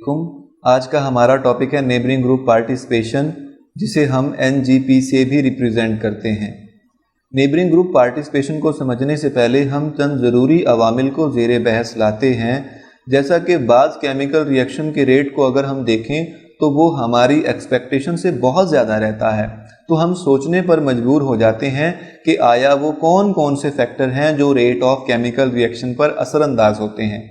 आज का हमारा टॉपिक है नेबरिंग ग्रुप पार्टिसिपेशन, जिसे हम NGP से भी रिप्रेजेंट करते हैं। नेबरिंग ग्रुप पार्टिसिपेशन को समझने से पहले हम चंद ज़रूरी अवामिल को ज़ेरे बहस लाते हैं। जैसा कि बाज़ केमिकल रिएक्शन के रेट को अगर हम देखें तो वो हमारी एक्सपेक्टेशन से बहुत ज़्यादा रहता है, तो हम सोचने पर मजबूर हो जाते हैं कि आया वो कौन कौन से फैक्टर हैं जो रेट ऑफ केमिकल रिएक्शन पर असरअंदाज होते हैं।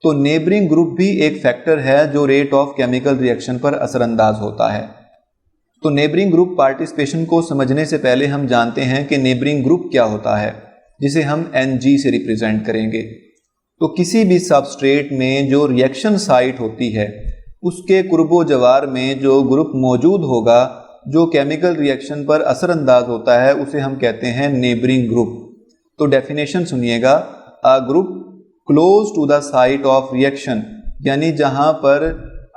तो नेबरिंग ग्रुप भी एक फैक्टर है जो रेट ऑफ केमिकल रिएक्शन पर असरअंदाज होता है। तो नेबरिंग ग्रुप पार्टिसिपेशन को समझने से पहले हम जानते हैं कि नेबरिंग ग्रुप क्या होता है, जिसे हम Ng से रिप्रेजेंट करेंगे। तो किसी भी सबस्ट्रेट में जो रिएक्शन साइट होती है उसके कुर्बो जवार में जो ग्रुप मौजूद होगा जो केमिकल रिएक्शन पर असरअंदाज होता है उसे हम कहते हैं नेबरिंग ग्रुप। तो डेफिनेशन सुनिएगा, a group close to the site of reaction, यानी जहां पर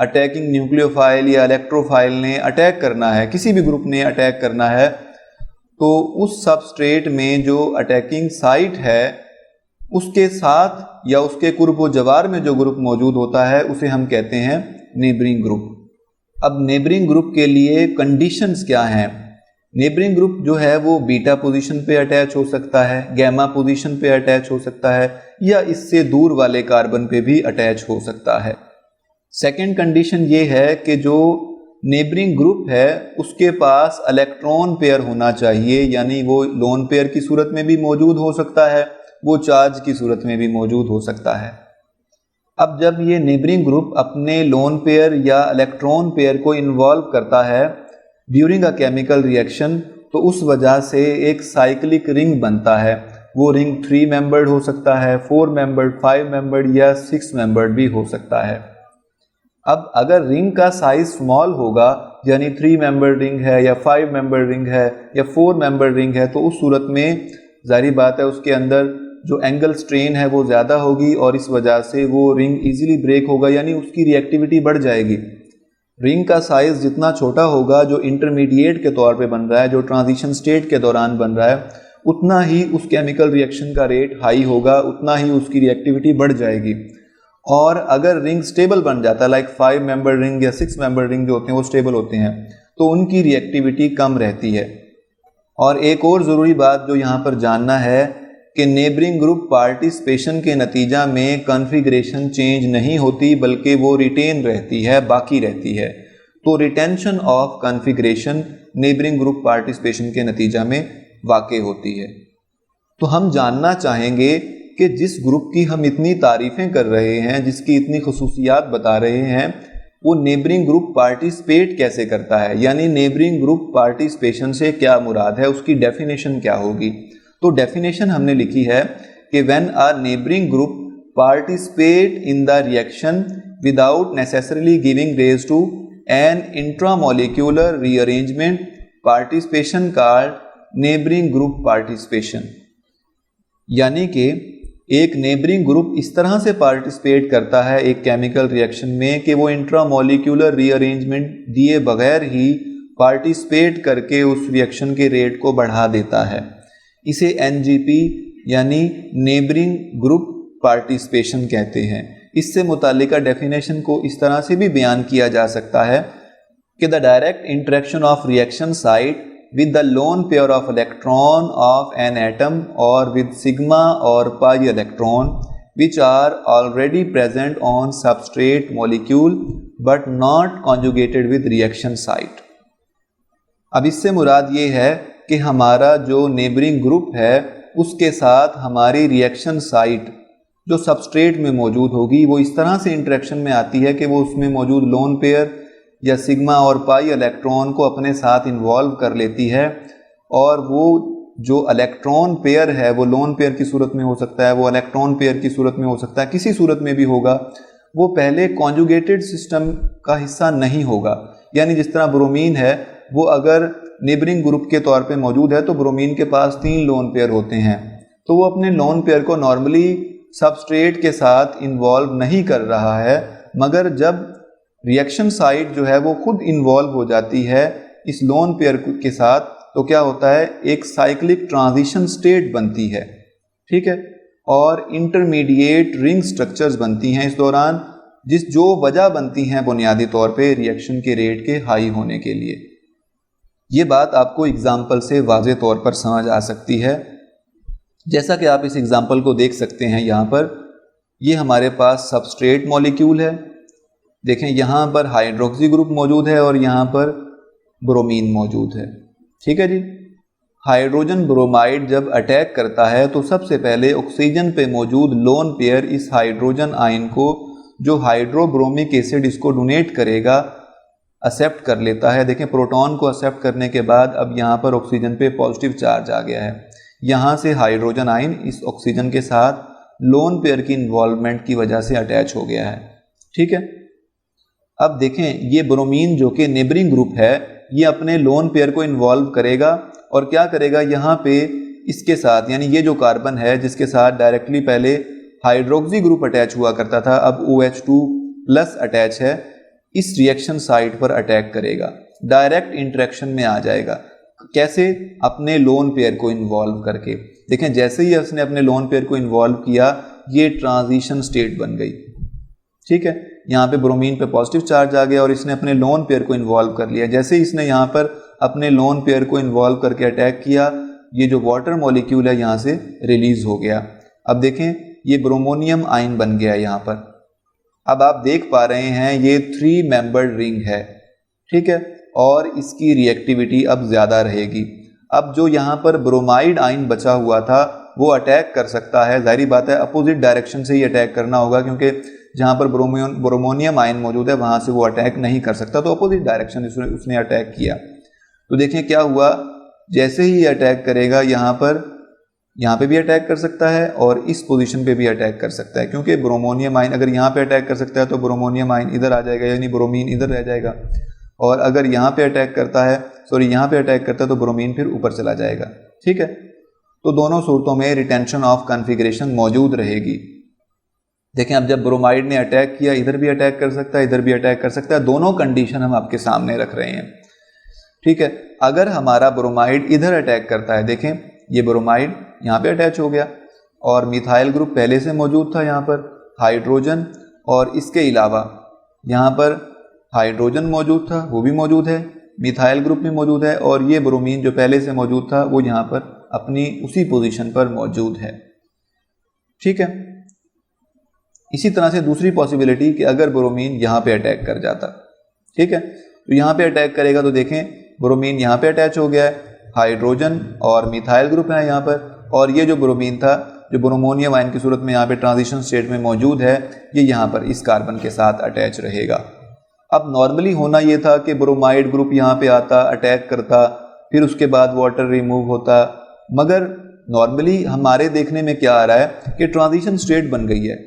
अटैकिंग न्यूक्लियोफाइल या इलेक्ट्रोफाइल ने अटैक करना है, किसी भी ग्रुप ने अटैक करना है, तो उस सबस्ट्रेट में जो अटैकिंग साइट है उसके साथ या उसके कुर्बो जवार में जो ग्रुप मौजूद होता है उसे हम कहते हैं नेबरिंग ग्रुप। अब नेबरिंग ग्रुप के लिए कंडीशंस क्या हैं? नेबरिंग ग्रुप जो है वो बीटा पोजीशन पे अटैच हो सकता है, गैमा पोजीशन पे अटैच हो सकता है, या इससे दूर वाले कार्बन पे भी अटैच हो सकता है। सेकेंड कंडीशन ये है कि जो नेबरिंग ग्रुप है उसके पास इलेक्ट्रॉन पेयर होना चाहिए, यानी वो लोन पेयर की सूरत में भी मौजूद हो सकता है, वो चार्ज की सूरत में भी मौजूद हो सकता है। अब जब ये नेबरिंग ग्रुप अपने लोन पेयर या इलेक्ट्रॉन पेयर को इन्वॉल्व करता है ड्यूरिंग अ केमिकल रिएक्शन, तो उस वजह से एक साइक्लिक रिंग बनता है। वो रिंग 3 मेंबर्ड हो सकता है, 4 मेंबर्ड, 5 मेंबर्ड या 6 मेंबर्ड भी हो सकता है। अब अगर रिंग का साइज स्मॉल होगा, यानी 3 मेंबर रिंग है या 5 मेंबर रिंग है या 4 मेंबर रिंग है, तो उस सूरत में जाहिर बात है उसके अंदर जो एंगल स्ट्रेन है वो ज़्यादा होगी और इस वजह से वो रिंग इजीली ब्रेक होगा, यानी उसकी रिएक्टिविटी बढ़ जाएगी। रिंग का साइज जितना छोटा होगा, जो इंटरमीडिएट के तौर पे बन रहा है, जो ट्रांजिशन स्टेट के दौरान बन रहा है, उतना ही उस केमिकल रिएक्शन का रेट हाई होगा, उतना ही उसकी रिएक्टिविटी बढ़ जाएगी। और अगर रिंग स्टेबल बन जाता है, लाइक 5 मेंबर रिंग या 6 मेंबर रिंग जो होते हैं वो स्टेबल होते हैं, तो उनकी रिएक्टिविटी कम रहती है। और एक और ज़रूरी बात जो यहाँ पर जानना है कि नेबरिंग ग्रुप पार्टिसिपेशन के नतीजा में कॉन्फ़िगरेशन चेंज नहीं होती, बल्कि वो रिटेन रहती है, बाकी रहती है। तो retention of configuration neighbouring group participation के नतीजा में वाक़ई होती है। तो हम जानना चाहेंगे कि जिस ग्रुप की हम इतनी तारीफ़ें कर रहे हैं, जिसकी इतनी खसूसियात बता रहे हैं, वो नेबरिंग ग्रुप पार्टिसिपेट कैसे करता है, यानी नेबरिंग ग्रुप पार्टिसिपेशन से क्या मुराद है, उसकी डेफिनेशन क्या होगी। तो डेफिनेशन हमने लिखी है कि when a neighbouring group participate in the reaction without necessarily giving rise to an intramolecular rearrangement, participation called neighbouring group participation. यानी कि एक नेबरिंग ग्रुप इस तरह से पार्टिसिपेट करता है एक केमिकल रिएक्शन में कि वो इंट्रामोलिक्यूलर रीअरेंजमेंट दिए बगैर ही पार्टिसिपेट करके उस रिएक्शन के रेट को बढ़ा देता है। इसे NGP यानी नेबरिंग ग्रुप पार्टिसिपेशन कहते हैं। इससे मुतालिका डेफिनेशन को इस तरह से भी बयान किया जा सकता है कि the direct interaction of reaction site with the lone pair of electron of an atom or with sigma or pi electron which are already present on substrate molecule but not conjugated with reaction site। अब इससे मुराद ये है कि हमारा जो neighbouring group है उसके साथ हमारी रिएक्शन साइट जो सबस्ट्रेट में मौजूद होगी वो इस तरह से इंटरेक्शन में आती है कि वो उसमें मौजूद लोन पेयर या सिग्मा और पाई इलेक्ट्रॉन को अपने साथ इन्वॉल्व कर लेती है, और वो जो इलेक्ट्रॉन पेयर है वो लोन पेयर की सूरत में हो सकता है, वो इलेक्ट्रॉन पेयर की सूरत में हो सकता है, किसी सूरत में भी होगा, वो पहले कॉन्जुगेटेड सिस्टम का हिस्सा नहीं होगा। यानी जिस तरह ब्रोमीन है, वो अगर नेबरिंग ग्रुप के तौर पे मौजूद है तो ब्रोमीन के पास 3 लोन पेयर होते हैं, तो वो अपने लोन पेयर को नॉर्मली सबस्ट्रेट के साथ इन्वॉल्व नहीं कर रहा है, मगर जब रिएक्शन साइट जो है वो खुद इन्वॉल्व हो जाती है इस लोन पेयर के साथ, तो क्या होता है, एक साइक्लिक ट्रांजिशन स्टेट बनती है, ठीक है, और इंटरमीडिएट रिंग स्ट्रक्चर्स बनती हैं इस दौरान, जो वजह बनती हैं बुनियादी तौर पे रिएक्शन के रेट के हाई होने के लिए। ये बात आपको एग्जाम्पल से वाज़े तौर पर समझ आ सकती है। जैसा कि आप इस एग्जाम्पल को देख सकते हैं, यहाँ पर ये हमारे पास सबस्ट्रेट मॉलिक्यूल है। देखें यहाँ पर हाइड्रोक्सी ग्रुप मौजूद है और यहाँ पर ब्रोमीन मौजूद है। ठीक है जी। हाइड्रोजन ब्रोमाइड जब अटैक करता है तो सबसे पहले ऑक्सीजन पे मौजूद लोन पेयर इस हाइड्रोजन आयन को, जो हाइड्रोब्रोमिक एसिड इसको डोनेट करेगा, एक्सेप्ट कर लेता है। देखें प्रोटॉन को एक्सेप्ट करने के बाद अब यहाँ पर ऑक्सीजन पे पॉजिटिव चार्ज आ गया है। यहाँ से हाइड्रोजन आयन इस ऑक्सीजन के साथ लोन पेयर की इन्वॉल्वमेंट की वजह से अटैच हो गया है। ठीक है। अब देखें ये ब्रोमीन जो कि नेबरिंग ग्रुप है, ये अपने लोन पेयर को इन्वॉल्व करेगा और क्या करेगा, यहाँ पे इसके साथ, यानी ये जो कार्बन है जिसके साथ डायरेक्टली पहले हाइड्रोक्सी ग्रुप अटैच हुआ करता था, अब OH2+ अटैच है, इस रिएक्शन साइट पर अटैक करेगा, डायरेक्ट इंटरेक्शन में आ जाएगा। कैसे? अपने लोन पेयर को इन्वॉल्व करके। देखें जैसे ही उसने अपने लोन पेयर को इन्वॉल्व किया, ये ट्रांजिशन स्टेट बन गई। ठीक है। यहाँ पे ब्रोमीन पे पॉजिटिव चार्ज आ गया और इसने अपने लोन पेयर को इन्वॉल्व कर लिया। जैसे ही इसने यहाँ पर अपने लोन पेयर को इन्वॉल्व करके अटैक किया, ये जो वाटर मॉलिक्यूल है यहाँ से रिलीज हो गया। अब देखें ये ब्रोमोनियम आयन बन गया यहाँ पर। अब आप देख पा रहे हैं ये 3 मेंबर्ड रिंग है। ठीक है। और इसकी रिएक्टिविटी अब ज़्यादा रहेगी। अब जो यहाँ पर ब्रोमाइड आयन बचा हुआ था वो अटैक कर सकता है। जाहिर बात है अपोजिट डायरेक्शन से ही अटैक करना होगा, क्योंकि जहाँ पर ब्रोमोनियम आयन मौजूद है वहाँ से वो अटैक नहीं कर सकता, तो अपोजिट डायरेक्शन उसने अटैक किया। तो देखें क्या हुआ, जैसे ही अटैक करेगा यहाँ पे भी अटैक कर सकता है और इस पोजीशन पे भी अटैक कर सकता है, क्योंकि ब्रोमोनियम आयन अगर यहाँ पे अटैक कर सकता है तो ब्रोमोनियम आयन इधर आ जाएगा, यानी ब्रोमीन इधर रह जाएगा। और अगर यहाँ पे अटैक करता है, यहाँ पे अटैक करता है तो ब्रोमीन फिर ऊपर चला जाएगा। ठीक है। तो दोनों सूरतों में रिटेंशन ऑफ कॉन्फ़िगरेशन मौजूद रहेगी। देखें अब जब ब्रोमाइड ने अटैक किया, इधर भी अटैक कर सकता है, इधर भी अटैक कर सकता है। दोनों कंडीशन हम आपके सामने रख रहे हैं। ठीक है। अगर हमारा ब्रोमाइड इधर अटैक करता है, देखें ये ब्रोमाइड यहाँ पे अटैच हो गया और मिथाइल ग्रुप पहले से मौजूद था यहाँ पर, हाइड्रोजन, और इसके अलावा यहाँ पर हाइड्रोजन मौजूद था, वो भी मौजूद है, मिथाइल ग्रुप भी मौजूद है, और ये ब्रोमीन जो पहले से मौजूद था वो यहाँ पर अपनी उसी पोजीशन पर मौजूद है। ठीक है। इसी तरह से दूसरी पॉसिबिलिटी कि अगर ब्रोमीन यहाँ पे अटैक कर जाता, ठीक है, तो यहाँ पे अटैक करेगा तो देखें ब्रोमीन यहाँ पे अटैच हो गया है, हाइड्रोजन और मिथाइल ग्रुप है यहाँ पर, और ये जो ब्रोमीन था जो ब्रोमोनियम आयन की सूरत में यहाँ पे ट्रांजिशन स्टेट में मौजूद है, ये यहाँ पर इस कार्बन के साथ अटैच रहेगा। अब नॉर्मली होना ये था कि ब्रोमाइड ग्रुप यहाँ पे आता, अटैक करता, फिर उसके बाद वाटर रिमूव होता, मगर नॉर्मली हमारे देखने में क्या आ रहा है कि ट्रांजिशन स्टेट बन गई है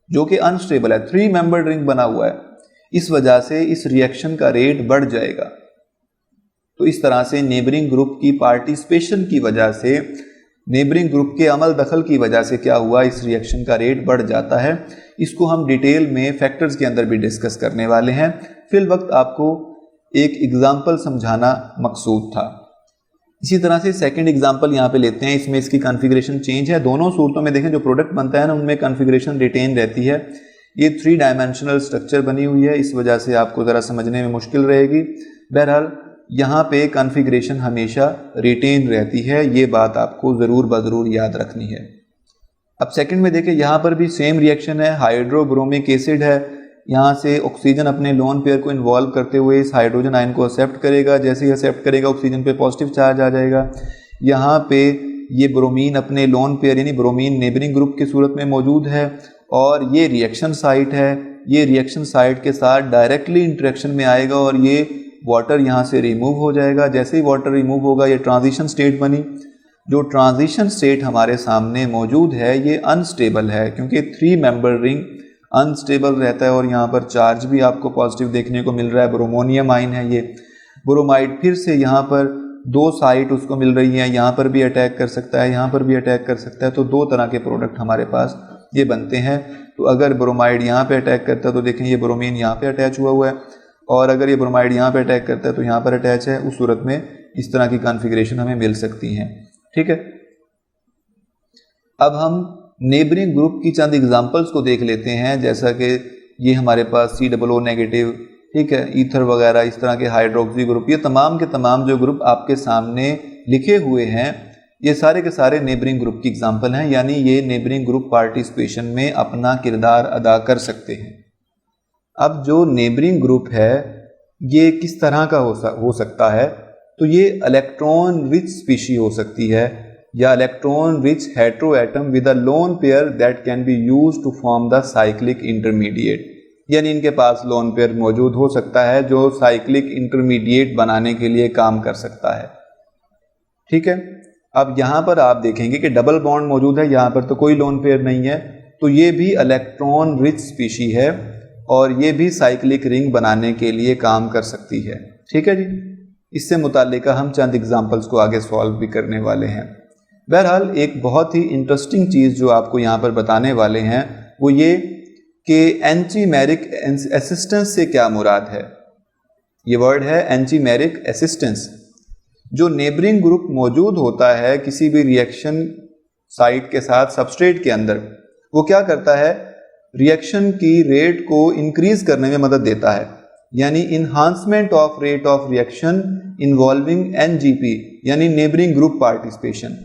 जो कि अनस्टेबल है, 3 मेंबर्ड रिंग बना हुआ है, इस वजह से इस रिएक्शन का रेट बढ़ जाएगा। तो इस तरह से नेबरिंग ग्रुप की पार्टिसिपेशन की वजह से, नेबरिंग ग्रुप के अमल दखल की वजह से क्या हुआ, इस रिएक्शन का रेट बढ़ जाता है। इसको हम डिटेल में फैक्टर्स के अंदर भी डिस्कस करने वाले हैं। फिल वक्त आपको एक एग्जाम्पल समझाना मकसूद था। इसी तरह से सेकंड एग्जाम्पल यहाँ पे लेते हैं। इसमें इसकी कॉन्फ़िगरेशन चेंज है। दोनों सूरतों में देखें जो प्रोडक्ट बनता है ना, उनमें कॉन्फ़िगरेशन रिटेन रहती है। ये 3 डायमेंशनल स्ट्रक्चर बनी हुई है, इस वजह से आपको ज़रा समझने में मुश्किल रहेगी। बहरहाल यहाँ पे कॉन्फ़िगरेशन हमेशा रिटेन रहती है, ये बात आपको ज़रूर बज़रूर याद रखनी है। अब सेकंड में देखें, यहाँ पर भी सेम रिएक्शन है, हाइड्रोब्रोमिक एसिड है, यहाँ से ऑक्सीजन अपने लोन पेयर को इन्वॉल्व करते हुए इस हाइड्रोजन आयन को एक्सेप्ट करेगा। जैसे ही एक्सेप्ट करेगा ऑक्सीजन पे पॉजिटिव चार्ज आ जाएगा। यहाँ पे ये ब्रोमीन अपने लोन पेयर यानी ब्रोमीन नेबरिंग ग्रुप की सूरत में मौजूद है और ये रिएक्शन साइट है। ये रिएक्शन साइट के साथ डायरेक्टली इंटरेक्शन में आएगा और ये वाटर यहाँ से रिमूव हो जाएगा। जैसे ही वाटर रिमूव होगा ये ट्रांजिशन स्टेट बनी। जो ट्रांजिशन स्टेट हमारे सामने मौजूद है ये अनस्टेबल है, क्योंकि 3 मेंबर रिंग अनस्टेबल रहता है और यहाँ पर चार्ज भी आपको पॉजिटिव देखने को मिल रहा है। ब्रोमोनियम आयन है ये। ब्रोमाइड फिर से यहाँ पर 2 साइट उसको मिल रही हैं, यहाँ पर भी अटैक कर सकता है, यहाँ पर भी अटैक कर सकता है। तो 2 तरह के प्रोडक्ट हमारे पास ये बनते हैं। तो अगर ब्रोमाइड यहाँ पे अटैक करता है तो देखें ये ब्रोमीन यहाँ पे अटैच हुआ है, और अगर ये ब्रोमाइड यहाँ पे अटैक करता है तो यहाँ पर अटैच है। उस सूरत में इस तरह की कॉन्फ़िगरेशन हमें मिल सकती हैं। ठीक है। अब हम नेबरिंग ग्रुप की चंद एग्जांपल्स को देख लेते हैं। जैसा कि ये हमारे पास COO नेगेटिव, ठीक है, ईथर वगैरह इस तरह के हाइड्रोक्सी ग्रुप, ये तमाम के तमाम जो ग्रुप आपके सामने लिखे हुए हैं ये सारे के सारे नेबरिंग ग्रुप की एग्जांपल हैं, यानी ये नेबरिंग ग्रुप पार्टिसिपेशन में अपना किरदार अदा कर सकते हैं। अब जो नेबरिंग ग्रुप है ये किस तरह का हो सकता है, तो ये इलेक्ट्रॉन रिच स्पीशी हो सकती है या electron rich heteroatom with a lone pair that can be used to form the cyclic intermediate, यानी इनके पास लोन पेयर मौजूद हो सकता है जो साइक्लिक इंटरमीडिएट बनाने के लिए काम कर सकता है। ठीक है, अब यहाँ पर आप देखेंगे कि डबल बॉन्ड मौजूद है, यहाँ पर तो कोई लोन पेयर नहीं है, तो ये भी इलेक्ट्रॉन रिच स्पीशी है और ये भी साइक्लिक रिंग बनाने के लिए काम कर सकती है। ठीक है जी, इससे मुताल्लिक हम चंद एग्जांपल्स को आगे सॉल्व भी करने वाले हैं। बहरहाल एक बहुत ही इंटरेस्टिंग चीज़ जो आपको यहाँ पर बताने वाले हैं वो ये कि एंटीमेरिक असिस्टेंस से क्या मुराद है। ये वर्ड है एंटीमेरिक असिस्टेंस। जो नेबरिंग ग्रुप मौजूद होता है किसी भी रिएक्शन साइट के साथ सबस्ट्रेट के अंदर, वो क्या करता है, रिएक्शन की रेट को इंक्रीज करने में मदद देता है, यानी enhancement of rate of reaction involving NGP यानी नेबरिंग ग्रुप पार्टिसिपेशन,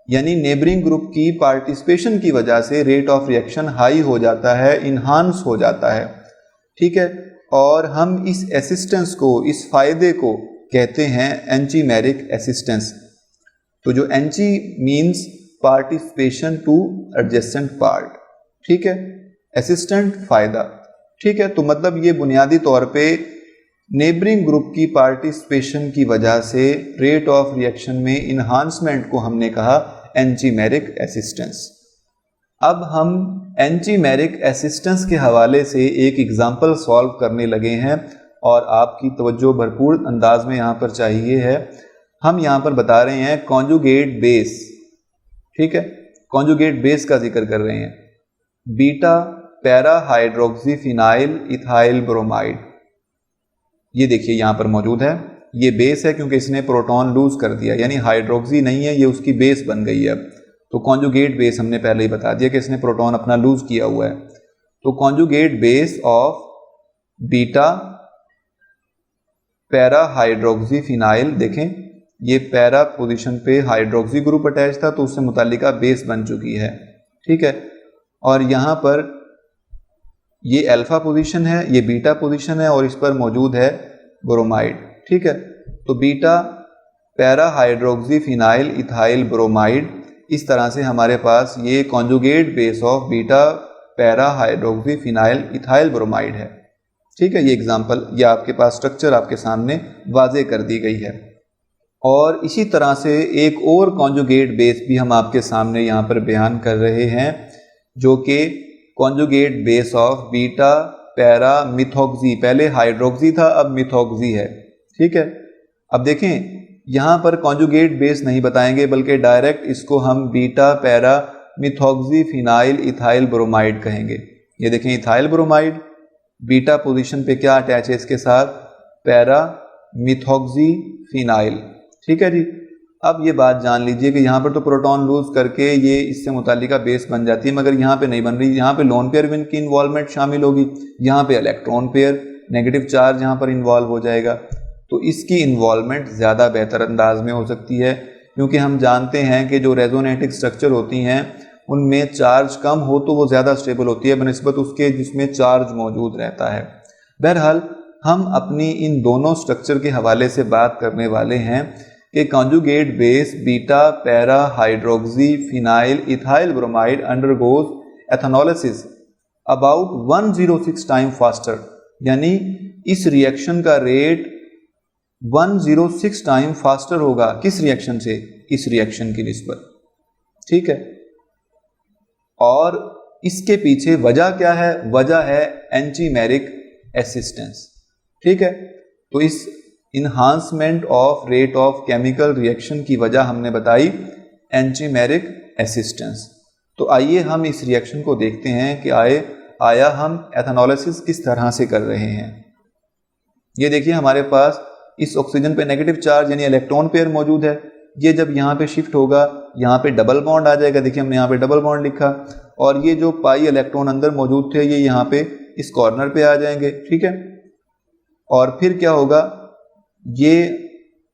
यानी नेबरिंग ग्रुप की पार्टिसिपेशन की वजह से रेट ऑफ रिएक्शन हाई हो जाता है, इन्हांस हो जाता है। ठीक है, और हम इस असिस्टेंस को, इस फायदे को कहते हैं एंटीमेरिक असिस्टेंस। तो जो anti means participation two adjacent part, ठीक है, असिस्टेंट फायदा। ठीक है, तो मतलब ये बुनियादी तौर पे नेबरिंग ग्रुप की पार्टिसिपेशन की वजह से रेट ऑफ रिएक्शन में इन्हांसमेंट को हमने कहा एंटीमेरिक असिस्टेंस। अब हम एंटीमेरिक असिस्टेंस के हवाले से एक एग्जांपल सॉल्व करने लगे हैं और आपकी तवज्जो भरपूर अंदाज में यहाँ पर चाहिए है। हम यहाँ पर बता रहे हैं कॉन्जुगेट बेस, ठीक है, कॉन्जुगेट बेस का जिक्र कर रहे हैं, beta para hydroxy phenyl ethyl bromide. ये देखिए यहाँ पर मौजूद है, ये बेस है क्योंकि इसने प्रोटॉन लूज कर दिया, यानी हाइड्रोक्सी नहीं है, ये उसकी बेस बन गई है। तो कॉन्जुगेट बेस हमने पहले ही बता दिया कि इसने प्रोटॉन अपना लूज किया हुआ है। तो conjugate base of beta para hydroxy phenyl, देखें ये पैरा पोजीशन पे हाइड्रोक्सी ग्रुप अटैच था तो उससे मुतालिका बेस बन चुकी है। ठीक है, और यहाँ पर ये अल्फा पोजीशन है, ये बीटा पोजीशन है और इस पर मौजूद है ब्रोमाइड। ठीक है, तो beta para hydroxy phenyl ethyl bromide, इस तरह से हमारे पास ये conjugate base of beta para hydroxy phenyl ethyl bromide है। ठीक है, ये एग्जांपल, ये आपके पास स्ट्रक्चर आपके सामने वाजे कर दी गई है। और इसी तरह से एक और कॉन्जुगेट बेस भी हम आपके सामने यहाँ पर बयान कर रहे हैं जो कि conjugate base of beta para methoxy, पहले हाइड्रोक्सी था अब मिथॉक्सी है। ठीक है, अब देखें यहाँ पर कॉन्जुगेट बेस नहीं बताएंगे बल्कि डायरेक्ट इसको हम beta para methoxy phenyl ethyl bromide कहेंगे। ये देखें इथाइल ब्रोमाइड, बीटा पोजीशन पे क्या अटैच है इसके साथ, पैरा मिथॉक्सी फिनाइल। ठीक है जी, अब ये बात जान लीजिए कि यहाँ पर तो प्रोटॉन लूज करके ये इससे मुतालिका बेस बन जाती है, मगर यहाँ पे नहीं बन रही। यहाँ पे लोन पेयर की इन्वॉल्वमेंट शामिल होगी, यहाँ पे इलेक्ट्रॉन पेयर नेगेटिव चार्ज यहाँ पर इन्वॉल्व हो जाएगा, तो इसकी इन्वॉल्वमेंट ज़्यादा बेहतर अंदाज में हो सकती है, क्योंकि हम जानते हैं कि जो रेजोनेटिक स्ट्रक्चर होती हैं उनमें चार्ज कम हो तो वो ज़्यादा स्टेबल होती है बनिस्बत उसके जिसमें चार्ज मौजूद रहता है। बहरहाल हम अपनी इन दोनों स्ट्रक्चर के हवाले से बात करने वाले हैं कि conjugate base beta para hydroxy phenyl ethyl bromide undergoes ethanolysis about 106 time faster, यानी इस रिएक्शन का रेट 106 टाइम फास्टर होगा। किस रिएक्शन से, इस रिएक्शन की निस्बत। ठीक है, और इसके पीछे वजह क्या है, वजह है एंटीमेरिक असिस्टेंस। ठीक है, तो इस enhancement of rate of chemical reaction की वजह हमने बताई एंटीमेरिक असिस्टेंस। तो आइए हम इस रिएक्शन को देखते हैं कि आया हम एथेनोलिसिस किस तरह से कर रहे हैं। ये देखिए हमारे पास इस ऑक्सीजन पे नेगेटिव चार्ज यानी इलेक्ट्रॉन पेयर मौजूद है, ये जब यहाँ पे शिफ्ट होगा यहाँ पे डबल बॉन्ड आ जाएगा। देखिए हमने यहाँ पे डबल बॉन्ड लिखा और ये जो पाई इलेक्ट्रॉन अंदर मौजूद थे ये यहाँ पे इस कॉर्नर पे आ जाएंगे, ठीक है। और फिर क्या होगा, ये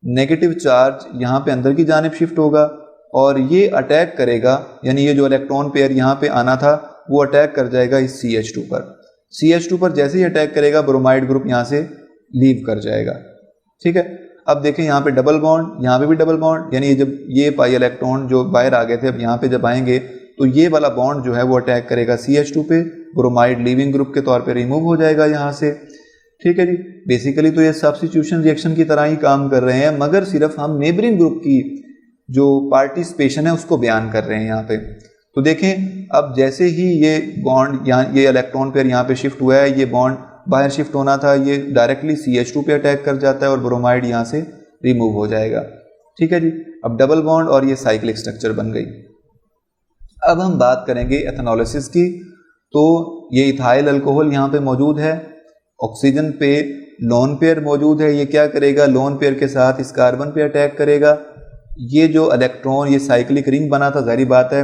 नेगेटिव चार्ज यहाँ पे अंदर की जानिब शिफ्ट होगा और ये अटैक करेगा, यानी ये जो इलेक्ट्रॉन पेयर यहाँ पे आना था वो अटैक कर जाएगा इस CH2 पर। CH2 पर जैसे ही अटैक करेगा ब्रोमाइड ग्रुप यहाँ से लीव कर जाएगा, ठीक है। अब देखें यहाँ पे डबल बॉन्ड, यहाँ पे भी डबल बॉन्ड, यानी जब ये पाई इलेक्ट्रॉन जो बाहर आ गए थे अब यहाँ पे जब आएंगे तो ये वाला बॉन्ड जो है वो अटैक करेगा CH2 पे, ब्रोमाइड लीविंग ग्रुप के तौर पे रिमूव हो जाएगा यहाँ से, ठीक है जी। बेसिकली तो ये सब्स्टिट्यूशन रिएक्शन की तरह ही काम कर रहे हैं, मगर सिर्फ हम नेबरिंग ग्रुप की जो पार्टिसिपेशन है उसको बयान कर रहे हैं यहाँ पे। तो देखें अब जैसे ही ये बॉन्ड यहाँ, ये इलेक्ट्रॉन पेयर यहाँ पे शिफ्ट हुआ है, ये बॉन्ड बाहर शिफ्ट होना था, ये डायरेक्टली CH2 पे अटैक कर जाता है और ब्रोमाइड यहाँ से रिमूव हो जाएगा, ठीक है जी। अब डबल बॉन्ड और ये साइक्लिक स्ट्रक्चर बन गई। अब हम बात करेंगे एथनोलिसिस की। तो ये इथाइल अल्कोहल यहाँ पे मौजूद है, ऑक्सीजन पे लोन पेयर मौजूद है, ये क्या करेगा, लोन पेयर के साथ इस कार्बन पे अटैक करेगा। ये जो इलेक्ट्रॉन, ये साइक्लिक रिंग बना था, जाहिर बात है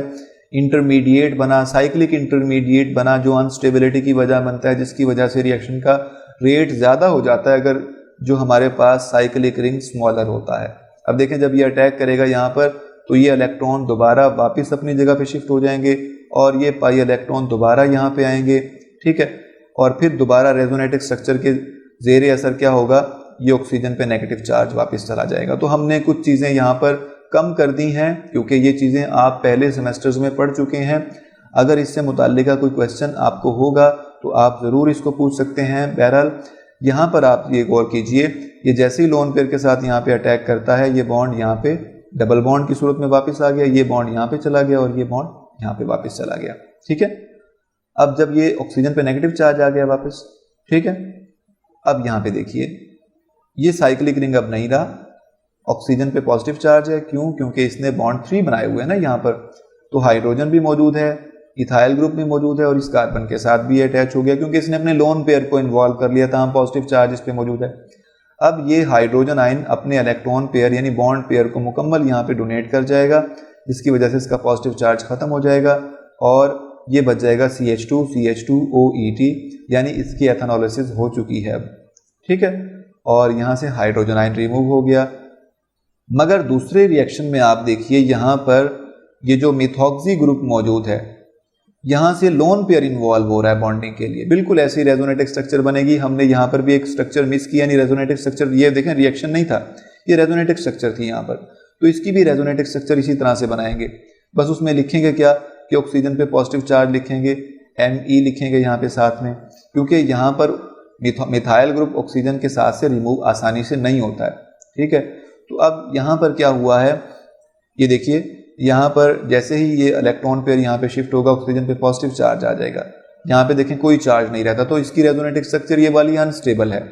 इंटरमीडिएट बना, साइक्लिक इंटरमीडिएट बना जो अनस्टेबिलिटी की वजह बनता है, जिसकी वजह से रिएक्शन का रेट ज़्यादा हो जाता है अगर जो हमारे पास साइक्लिक रिंग स्मॉलर होता है। अब देखें जब ये अटैक करेगा यहाँ पर तो ये इलेक्ट्रॉन दोबारा वापस अपनी जगह पे शिफ्ट हो जाएंगे और ये पाई इलेक्ट्रॉन दोबारा यहाँ पे आएंगे, ठीक है। और फिर दोबारा रेजोनेटिक स्ट्रक्चर के ज़ेरे असर क्या होगा, ये ऑक्सीजन पे नेगेटिव चार्ज वापस चला जाएगा। तो हमने कुछ चीज़ें यहाँ पर कम कर दी हैं क्योंकि ये चीज़ें आप पहले सेमेस्टर्स में पढ़ चुके हैं। अगर इससे मुताल्लिका कोई क्वेश्चन आपको होगा तो आप ज़रूर इसको पूछ सकते हैं। बहरहाल यहाँ पर आप ये गौर कीजिए, ये जैसे ही लोन पेयर के साथ यहाँ पे अटैक करता है, ये बॉन्ड यहाँ पे डबल बॉन्ड की सूरत में वापस आ गया, ये बॉन्ड यहाँ पे चला गया और ये बॉन्ड यहाँ पे वापस चला गया, ठीक है। अब जब ये ऑक्सीजन पे नेगेटिव चार्ज आ गया वापस, ठीक है। अब यहाँ पे देखिए ये साइक्लिक रिंग अब नहीं रहा, ऑक्सीजन पे पॉजिटिव चार्ज है, क्यों, क्योंकि इसने बॉन्ड 3 बनाए हुए हैं ना यहाँ पर। तो हाइड्रोजन भी मौजूद है, इथाइल ग्रुप भी मौजूद है और इस कार्बन के साथ भी अटैच हो गया क्योंकि इसने अपने लोन पेयर को इन्वॉल्व कर लिया था, पॉजिटिव चार्ज इस पे मौजूद है। अब ये हाइड्रोजन आयन अपने इलेक्ट्रॉन पेयर यानी बॉन्ड पेयर को मुकम्मल यहाँ पे डोनेट कर जाएगा, जिसकी वजह से इसका पॉजिटिव चार्ज खत्म हो जाएगा और ये बच जाएगा CH2OET, यानी इसकी एथनोलिसिस हो चुकी है अब, ठीक है। और यहाँ से हाइड्रोजन आयन रिमूव हो गया। मगर दूसरे रिएक्शन में आप देखिए यहाँ पर ये जो मिथॉक्सी ग्रुप मौजूद है, यहाँ से लोन पेयर इन्वॉल्व हो रहा है बॉन्डिंग के लिए। बिल्कुल ऐसी रेजोनेटिक स्ट्रक्चर बनेगी। हमने यहाँ पर भी एक स्ट्रक्चर मिस किया, नहीं रेजोनेटिक स्ट्रक्चर, ये देखें रिएक्शन नहीं था, ये रेजोनेटिक स्ट्रक्चर थी यहाँ पर। तो इसकी भी रेजोनेटिक स्ट्रक्चर इसी तरह से बनाएंगे, बस उसमें लिखेंगे क्या कि ऑक्सीजन पे पॉजिटिव चार्ज लिखेंगे, Me लिखेंगे यहाँ पे साथ में, क्योंकि यहाँ पर मिथाइल ग्रुप ऑक्सीजन के साथ से रिमूव आसानी से नहीं होता है, ठीक है। तो अब यहाँ पर क्या हुआ है, ये देखिए यहाँ पर जैसे ही ये इलेक्ट्रॉन पेयर यहाँ पे शिफ्ट होगा ऑक्सीजन पे पॉजिटिव चार्ज आ जाएगा। यहाँ पे देखें कोई चार्ज नहीं रहता, तो इसकी रेजोनेटिक स्ट्रक्चर ये वाली अनस्टेबल है।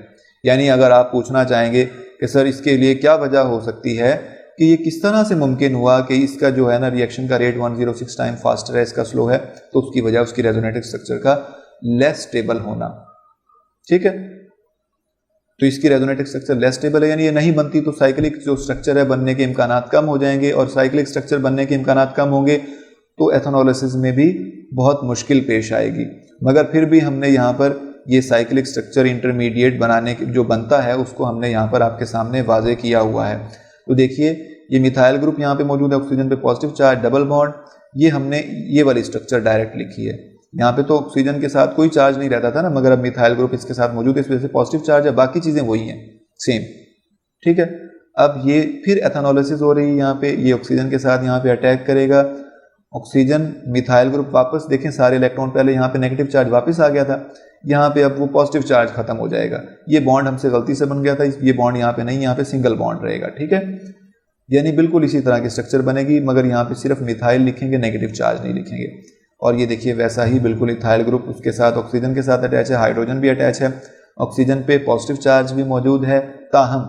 यानी अगर आप पूछना चाहेंगे कि सर इसके लिए क्या वजह हो सकती है कि ये किस तरह से मुमकिन हुआ कि इसका जो है ना रिएक्शन का रेट 106 टाइम फास्टर है, इसका स्लो है, तो उसकी वजह उसकी रेजोनेटिक स्ट्रक्चर का लेस स्टेबल होना, ठीक है। तो इसकी रेजोनेटिक स्ट्रक्चर लेस स्टेबल है, यानी ये नहीं बनती तो साइक्लिक जो स्ट्रक्चर है बनने के इम्कानात कम हो जाएंगे, और साइक्लिक स्ट्रक्चर बनने के इम्कानात कम होंगे तो एथनोलिसिस में भी बहुत मुश्किल पेश आएगी। मगर फिर भी हमने यहाँ पर ये साइक्लिक स्ट्रक्चर इंटरमीडिएट बनाने के जो बनता है उसको हमने यहाँ पर आपके सामने वाजे किया हुआ है। तो देखिए ये मिथाइल ग्रुप यहाँ पे मौजूद है, ऑक्सीजन पे पॉजिटिव चार्ज, डबल बॉन्ड, ये हमने ये वाली स्ट्रक्चर डायरेक्ट लिखी है। यहाँ पे तो ऑक्सीजन के साथ कोई चार्ज नहीं रहता था ना, मगर अब मिथाइल ग्रुप इसके साथ मौजूद है, इस वजह से पॉजिटिव चार्ज है, बाकी चीज़ें वही हैं सेम, ठीक है। अब ये फिर एथनोलिसिस हो रही है, यहाँ पे ये ऑक्सीजन के साथ यहाँ पे अटैक करेगा, ऑक्सीजन मिथाइल ग्रुप वापस देखें सारे इलेक्ट्रॉन पहले यहाँ पे नेगेटिव चार्ज वापस आ गया था, यहाँ पे अब वो पॉजिटिव चार्ज खत्म हो जाएगा। ये बॉन्ड हमसे गलती से बन गया था, ये बॉन्ड यहाँ पे नहीं, यहाँ पे सिंगल बॉन्ड रहेगा, ठीक है। यानी बिल्कुल इसी तरह की स्ट्रक्चर बनेगी, मगर यहाँ पे सिर्फ मिथाइल लिखेंगे, नेगेटिव चार्ज नहीं लिखेंगे। और ये देखिए वैसा ही बिल्कुल इथाइल ग्रुप उसके साथ ऑक्सीजन के साथ अटैच है, हाइड्रोजन भी अटैच है, ऑक्सीजन पे पॉजिटिव चार्ज भी मौजूद है। ताहम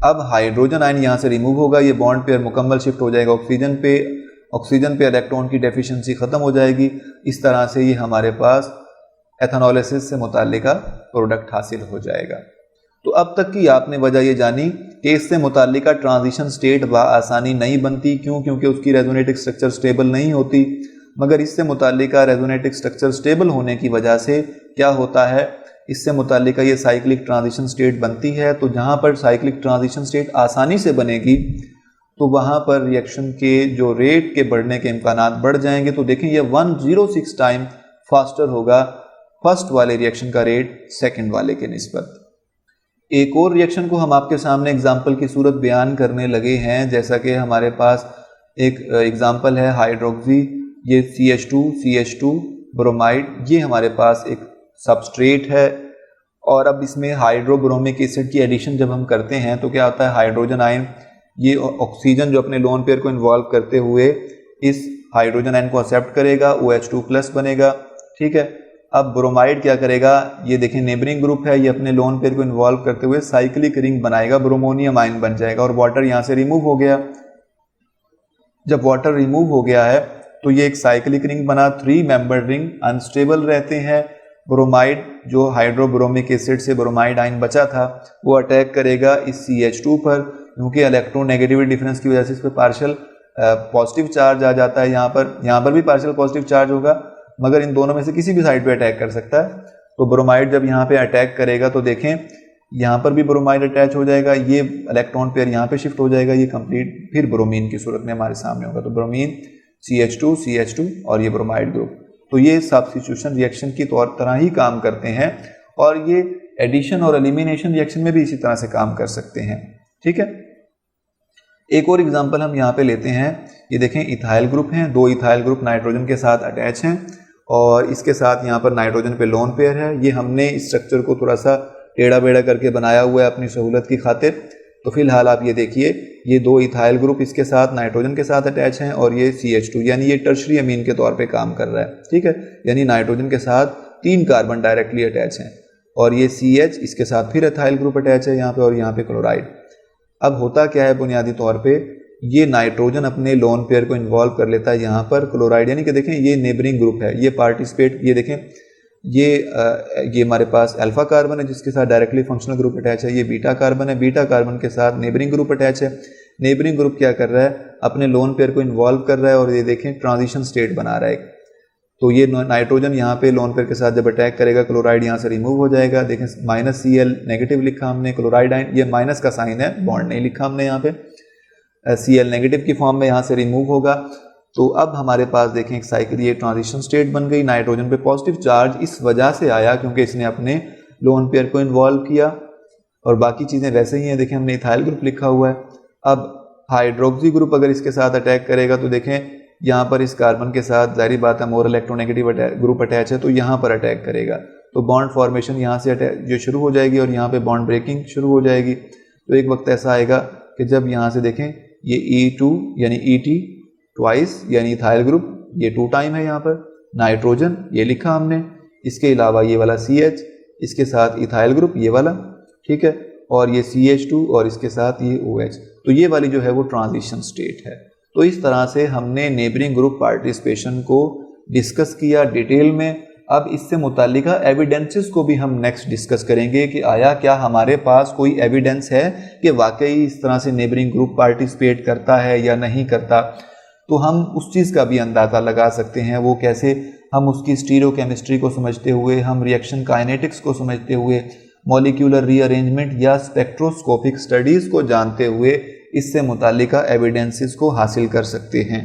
अब हाइड्रोजन आयन यहाँ से रिमूव होगा, ये बॉन्ड पेयर मुकम्मल शिफ्ट हो जाएगा ऑक्सीजन पे इलेक्ट्रॉन की डेफिशिएंसी खत्म हो जाएगी। इस तरह से ये हमारे पास एथनोलिसिस से मुताल्लिका प्रोडक्ट हासिल हो जाएगा। तो अब तक की आपने वजह ये जानी कि इससे मुताल्लिका ट्रांजिशन स्टेट आसानी नहीं बनती, क्यों, क्योंकि उसकी रेजोनेटिक स्ट्रक्चर स्टेबल नहीं होती। मगर इससे मुताल्लिक रेजोनेटिक स्ट्रक्चर स्टेबल होने की वजह से क्या होता है, इससे मुताल्लिक ये साइक्लिक ट्रांजिशन स्टेट बनती है। तो जहाँ पर साइक्लिक ट्रांजिशन स्टेट आसानी से बनेगी तो वहाँ पर रिएक्शन के जो रेट के बढ़ने के इम्कानात बढ़ जाएंगे। तो देखें ये 106 टाइम फास्टर होगा फर्स्ट वाले रिएक्शन का रेट सेकंड वाले के निस्बत। एक और रिएक्शन को हम आपके सामने एग्जाम्पल की सूरत बयान करने लगे हैं, जैसा कि हमारे पास एक एग्जाम्पल है हाइड्रोक्सी, ये CH2 ब्रोमाइड, ये हमारे पास एक सबस्ट्रेट है। और अब इसमें हाइड्रोब्रोमिक एसिड की एडिशन जब हम करते हैं तो क्या होता है, हाइड्रोजन आयन ये ऑक्सीजन जो अपने लोन पेयर को इन्वॉल्व करते हुए इस हाइड्रोजन आयन को एक्सेप्ट करेगा, OH2+ बनेगा। ठीक है, अब ब्रोमाइड क्या करेगा, ये देखें नेबरिंग ग्रुप है, ये अपने लोन पेयर को इन्वॉल्व करते हुए साइक्लिक रिंग बनाएगा, ब्रोमोनियम आयन बन जाएगा और वाटर यहाँ से रिमूव हो गया। जब वाटर रिमूव हो गया है तो ये एक साइक्लिक रिंग बना, 3 मेंबर रिंग अनस्टेबल रहते हैं। ब्रोमाइड जो हाइड्रोब्रोमिक एसिड से ब्रोमाइड आयन बचा था वो अटैक करेगा इस CH2 पर, क्योंकि इलेक्ट्रोनेगेटिविटी डिफरेंस की वजह से इस पर पार्शियल पॉजिटिव चार्ज आ जाता है। यहाँ पर भी पार्शियल पॉजिटिव चार्ज होगा, मगर इन दोनों में से किसी भी साइड पे अटैक कर सकता है। तो ब्रोमाइड जब यहाँ पे अटैक करेगा तो देखें यहाँ पर भी ब्रोमाइड अटैच हो जाएगा, ये इलेक्ट्रॉन पेयर यहाँ पे शिफ्ट हो जाएगा, ये कंप्लीट फिर ब्रोमीन की सूरत में हमारे सामने होगा। तो ब्रोमीन CH2 और ये ब्रोमाइड ग्रुप, तो ये सब्स्टिट्यूशन रिएक्शन की तरह ही काम करते हैं और ये एडिशन और एलिमिनेशन रिएक्शन में भी इसी तरह से काम कर सकते हैं। ठीक है, एक और एग्जांपल हम यहाँ पे लेते हैं, ये देखें इथाइल ग्रुप हैं, 2 इथाइल ग्रुप नाइट्रोजन के साथ अटैच हैं और इसके साथ यहाँ पर नाइट्रोजन पे लोन पेयर है। ये हमने इस स्ट्रक्चर को थोड़ा सा टेढ़ा बेढ़ा करके बनाया हुआ है अपनी सहूलत की खातिर। तो फिलहाल आप ये देखिए, ये 2 इथाइल ग्रुप इसके साथ नाइट्रोजन के साथ अटैच हैं और ये CH2 यानी ये टर्शरी अमीन के तौर पे काम कर रहा है। ठीक है, यानी नाइट्रोजन के साथ 3 कार्बन डायरेक्टली अटैच हैं और ये CH इसके साथ फिर इथाइल ग्रुप अटैच है यहाँ पे और यहाँ पे क्लोराइड। अब होता क्या है, बुनियादी तौर पे ये नाइट्रोजन अपने लोन पेयर को इन्वॉल्व कर लेता है यहाँ पर क्लोराइड, यानी कि देखें ये नेबरिंग ग्रुप है, ये पार्टिसिपेट, ये देखें ये हमारे पास अल्फा कार्बन है जिसके साथ डायरेक्टली फंक्शनल ग्रुप अटैच है, ये बीटा कार्बन है, बीटा कार्बन के साथ नेबरिंग ग्रुप अटैच है। नेबरिंग ग्रुप क्या कर रहा है, अपने लोन पेयर को इन्वॉल्व कर रहा है और ये देखें ट्रांजिशन स्टेट बना रहा है। तो ये नाइट्रोजन यहाँ पे लोन पेयर के साथ जब अटैक करेगा क्लोराइड यहाँ से रिमूव हो जाएगा। देखें -Cl नेगेटिव लिखा हमने, क्लोराइड आयन ये माइनस का साइन है, बॉन्ड नहीं लिखा हमने यहाँ पे, Cl नेगेटिव की फॉर्म में यहाँ से रिमूव होगा। तो अब हमारे पास देखें एक साइकिल, ये ट्रांजिशन स्टेट बन गई। नाइट्रोजन पे पॉजिटिव चार्ज इस वजह से आया क्योंकि इसने अपने लोन पेयर को इन्वॉल्व किया और बाकी चीज़ें वैसे ही हैं। देखें हमने इथाइल ग्रुप लिखा हुआ है। अब हाइड्रोक्सी ग्रुप अगर इसके साथ अटैक करेगा तो देखें यहाँ पर इस कार्बन के साथ जाहिर बात है मोर इलेक्ट्रोनेगेटिव ग्रुप अटैच है, तो यहाँ पर अटैक करेगा तो बॉन्ड फॉर्मेशन यहाँ से जो शुरू हो जाएगी और यहाँ पे बॉन्ड ब्रेकिंग शुरू हो जाएगी। तो एक वक्त ऐसा आएगा कि जब यहाँ से देखें ये E2 यानी ET ट्वाइस यानी इथाइल ग्रुप, ये 2 टाइम है यहाँ पर, नाइट्रोजन ये लिखा हमने, इसके अलावा ये वाला CH, इसके साथ इथाइल ग्रुप ये वाला, ठीक है, और ये CH2 और इसके साथ ये OH। तो ये वाली जो है वो ट्रांजिशन स्टेट है। तो इस तरह से हमने नेबरिंग ग्रुप पार्टिसिपेशन को डिस्कस किया डिटेल में। अब इससे मुताल्लिका एविडेंसेस को भी हम नेक्स्ट डिस्कस करेंगे कि आया क्या हमारे पास कोई एविडेंस है कि वाकई इस तरह से नेबरिंग ग्रुप पार्टिसिपेट करता है या नहीं करता। तो हम उस चीज़ का भी अंदाज़ा लगा सकते हैं, वो कैसे, हम उसकी स्टीरियोकेमिस्ट्री को समझते हुए, हम रिएक्शन काइनेटिक्स को समझते हुए, मॉलिक्यूलर रीअरेंजमेंट या स्पेक्ट्रोस्कोपिक स्टडीज़ को जानते हुए इससे मुताल्लिका एविडेंसेस को हासिल कर सकते हैं।